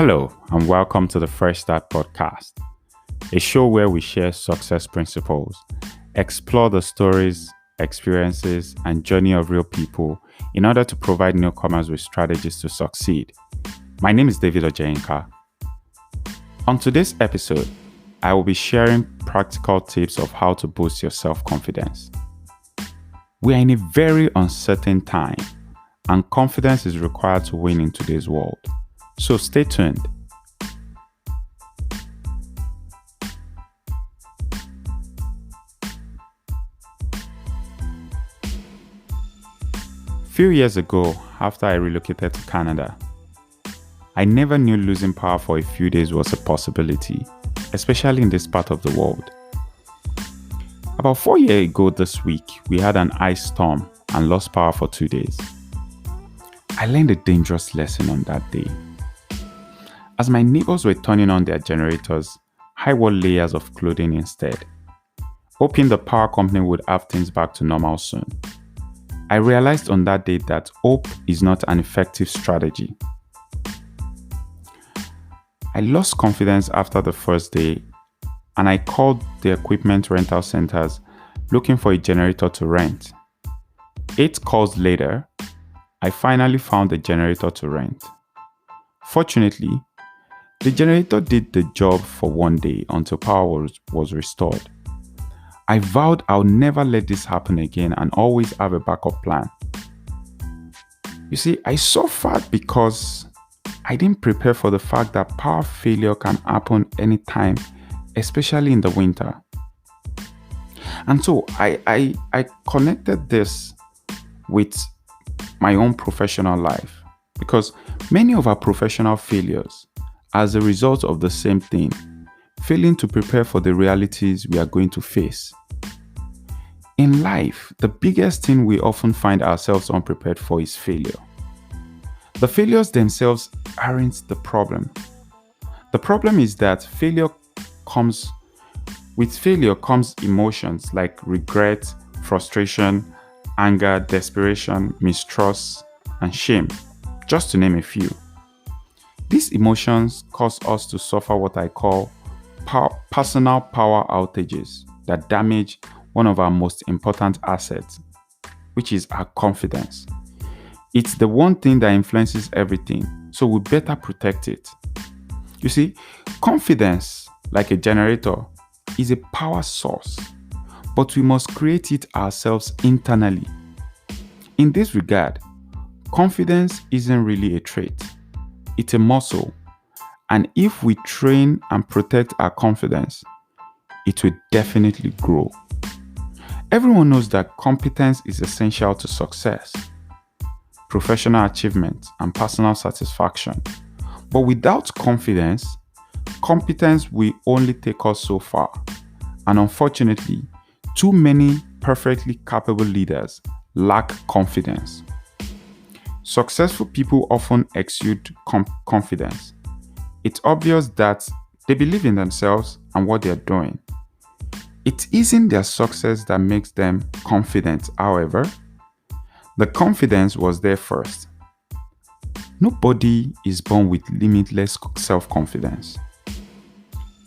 Hello, and welcome to the Fresh Start Podcast, a show where we share success principles, explore the stories, experiences, and journey of real people in order to provide newcomers with strategies to succeed. My name is David Ojenka. On today's episode, I will be sharing practical tips of how to boost your self-confidence. We are in a very uncertain time, and confidence is required to win in today's world. So stay tuned. Few years ago, after I relocated to Canada, I never knew losing power for a few days was a possibility, especially in this part of the world. About 4 years ago this week, we had an ice storm and lost power for 2 days. I learned a dangerous lesson on that day. As my neighbors were turning on their generators, I wore layers of clothing instead, hoping the power company would have things back to normal soon. I realized on that day that hope is not an effective strategy. I lost confidence after the first day, and I called the equipment rental centers looking for a generator to rent. 8 calls later, I finally found a generator to rent. Fortunately, the generator did the job for 1 day until power was restored. I vowed I'll never let this happen again and always have a backup plan. You see, I suffered because I didn't prepare for the fact that power failure can happen anytime, especially in the winter. And so I connected this with my own professional life, because many of our professional failures as a result of the same thing, failing to prepare for the realities we are going to face. In life, the biggest thing we often find ourselves unprepared for is failure. The failures themselves aren't the problem. The problem is that with failure comes emotions like regret, frustration, anger, desperation, mistrust, and shame, just to name a few. These emotions cause us to suffer what I call personal power outages that damage one of our most important assets, which is our confidence. It's the one thing that influences everything, so we better protect it. You see, confidence, like a generator, is a power source, but we must create it ourselves internally. In this regard, confidence isn't really a trait. It's a muscle, and if we train and protect our confidence, it will definitely grow. Everyone knows that competence is essential to success, professional achievement, and personal satisfaction. But without confidence, competence will only take us so far. And unfortunately, too many perfectly capable leaders lack confidence. Successful people often exude confidence. It's obvious that they believe in themselves and what they're doing. It isn't their success that makes them confident, however. The confidence was there first. Nobody is born with limitless self-confidence.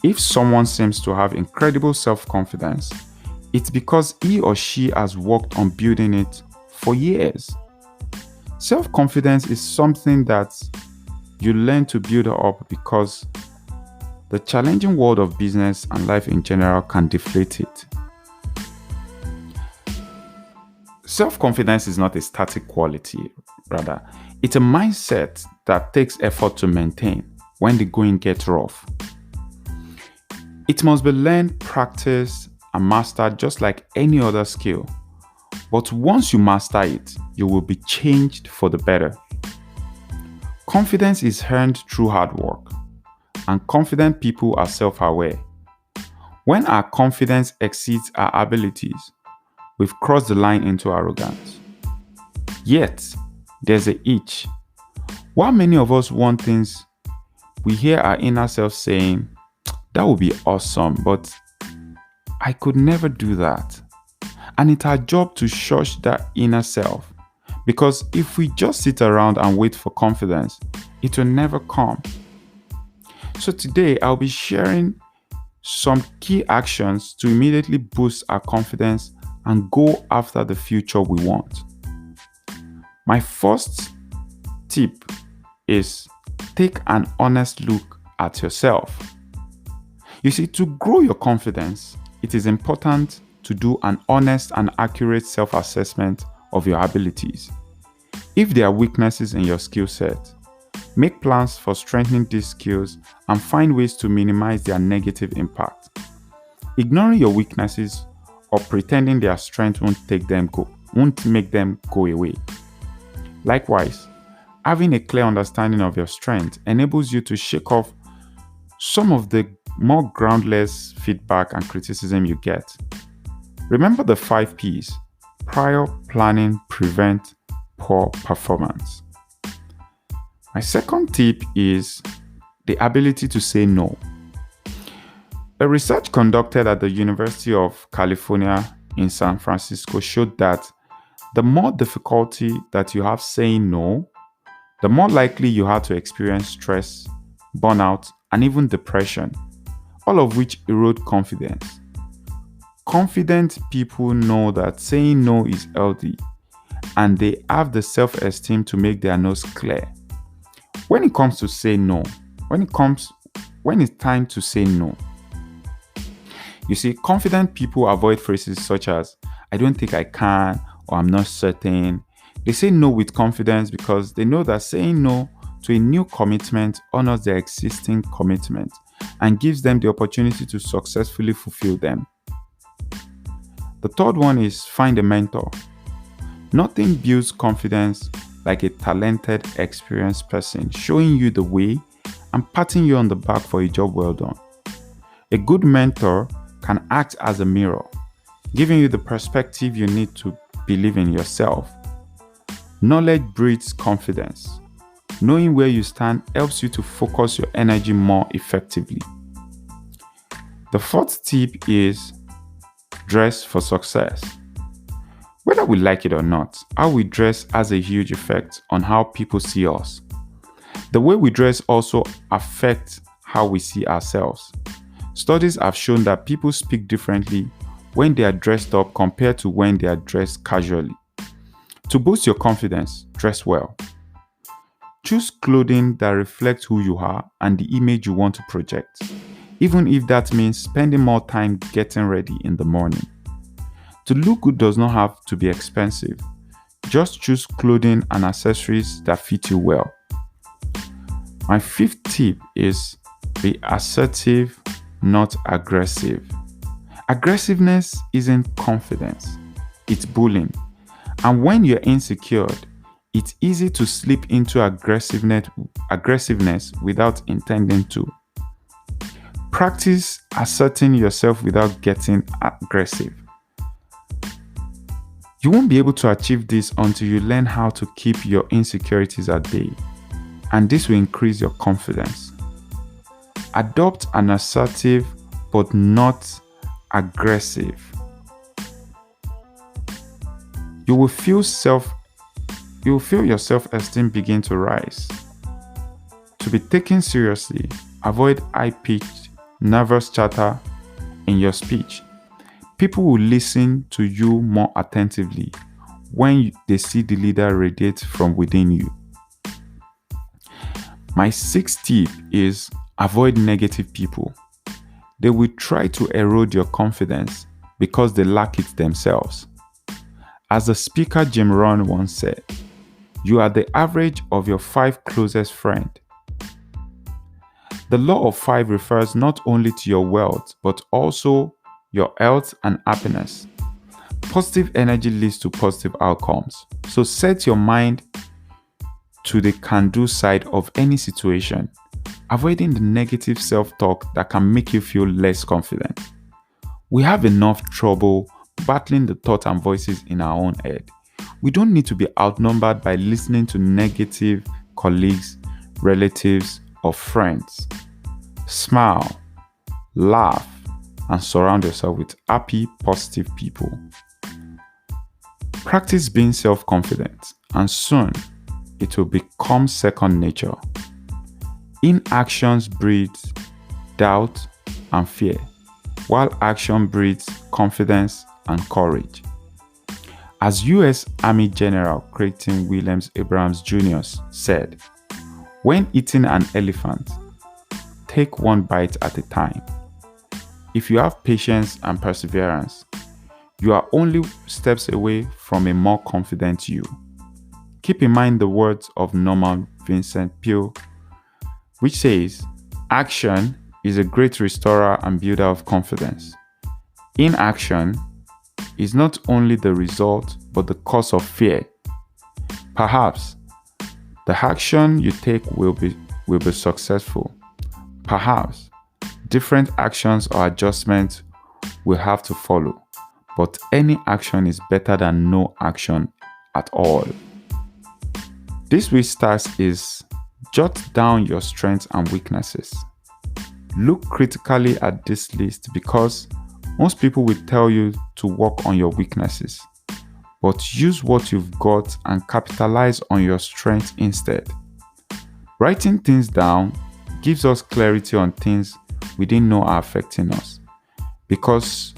If someone seems to have incredible self-confidence, it's because he or she has worked on building it for years. Self-confidence is something that you learn to build up because the challenging world of business and life in general can deflate it. Self-confidence is not a static quality, rather, it's a mindset that takes effort to maintain when the going gets rough. It must be learned, practiced, and mastered just like any other skill. But once you master it, you will be changed for the better. Confidence is earned through hard work, and confident people are self-aware. When our confidence exceeds our abilities, we've crossed the line into arrogance. Yet, there's a hitch. While many of us want things, we hear our inner self saying, "That would be awesome, but I could never do that." And it's our job to shush that inner self, because if we just sit around and wait for confidence, it will never come. So today I'll be sharing some key actions to immediately boost our confidence and go after the future we want. My first tip is take an honest look at yourself. You see, to grow your confidence, it is important to do an honest and accurate self-assessment of your abilities. If there are weaknesses in your skill set, make plans for strengthening these skills and find ways to minimize their negative impact. Ignoring your weaknesses or pretending their strength won't make them go away. Likewise, having a clear understanding of your strength enables you to shake off some of the more groundless feedback and criticism you get. Remember the 5 P's: prior planning, prevent poor performance. My second tip is the ability to say no. A research conducted at the University of California in San Francisco showed that the more difficulty that you have saying no, the more likely you are to experience stress, burnout, and even depression, all of which erode confidence. Confident people know that saying no is healthy, and they have the self-esteem to make their no's clear. When it comes to say no, when it's time to say no, you see, confident people avoid phrases such as "I don't think I can" or "I'm not certain." They say no with confidence because they know that saying no to a new commitment honors their existing commitment and gives them the opportunity to successfully fulfill them. The third one is find a mentor. Nothing builds confidence like a talented, experienced person showing you the way and patting you on the back for a job well done. A good mentor can act as a mirror, giving you the perspective you need to believe in yourself. Knowledge breeds confidence. Knowing where you stand helps you to focus your energy more effectively. The fourth tip is dress for success. Whether we like it or not, how we dress has a huge effect on how people see us. The way we dress also affects how we see ourselves. Studies have shown that people speak differently when they are dressed up compared to when they are dressed casually. To boost your confidence, dress well. Choose clothing that reflects who you are and the image you want to project, even if that means spending more time getting ready in the morning. To look good does not have to be expensive. Just choose clothing and accessories that fit you well. My fifth tip is be assertive, not aggressive. Aggressiveness isn't confidence, it's bullying. And when you're insecure, it's easy to slip into aggressiveness without intending to. Practice asserting yourself without getting aggressive. You won't be able to achieve this until you learn how to keep your insecurities at bay, and this will increase your confidence. Adopt an assertive but not aggressive. You will feel your self-esteem begin to rise. To be taken seriously, avoid high-pitched, nervous chatter in your speech. People will listen to you more attentively when they see the leader radiate from within you. My sixth tip is avoid negative people. They will try to erode your confidence because they lack it themselves. As the speaker Jim Rohn once said, you are the average of your 5 closest friends. The law of 5 refers not only to your wealth, but also your health and happiness. Positive energy leads to positive outcomes. So set your mind to the can-do side of any situation, avoiding the negative self-talk that can make you feel less confident. We have enough trouble battling the thoughts and voices in our own head. We don't need to be outnumbered by listening to negative colleagues, relatives, or friends. Smile, laugh, and surround yourself with happy, positive people. Practice being self-confident, and soon it will become second nature. Inactions breeds doubt and fear, while action breeds confidence and courage. As U.S. Army General Creighton Williams Abrams Jr. said, "When eating an elephant, take one bite at a time. If you have patience and perseverance, you are only steps away from a more confident you." Keep in mind the words of Norman Vincent Peale, which says, "Action is a great restorer and builder of confidence. Inaction is not only the result but the cause of fear. Perhaps the action you take will be successful. Perhaps different actions or adjustments will have to follow, but any action is better than no action at all." This week's task is jot down your strengths and weaknesses. Look critically at this list because most people will tell you to work on your weaknesses, but use what you've got and capitalize on your strengths instead. Writing things down gives us clarity on things we didn't know are affecting us, because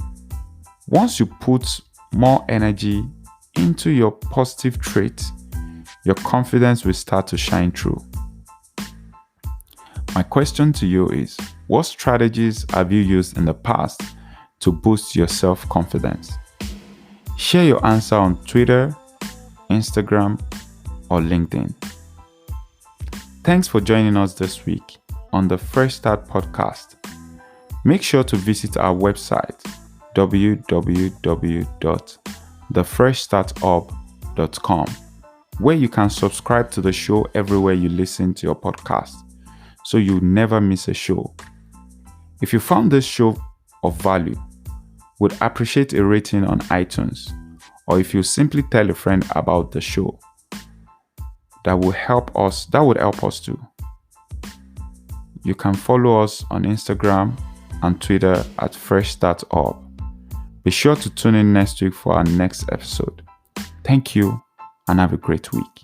once you put more energy into your positive traits, your confidence will start to shine through. My question to you is, what strategies have you used in the past to boost your self-confidence? Share your answer on Twitter, Instagram, or LinkedIn. Thanks for joining us this week on the Fresh Start podcast. Make sure to visit our website, www.thefreshstartup.com, where you can subscribe to the show everywhere you listen to your podcast, so you never miss a show. If you found this show of value, would appreciate a rating on iTunes, or if you simply tell a friend about the show, that would help us too. You can follow us on Instagram and Twitter at Fresh Start Up. Be sure to tune in next week for our next episode. Thank you and have a great week.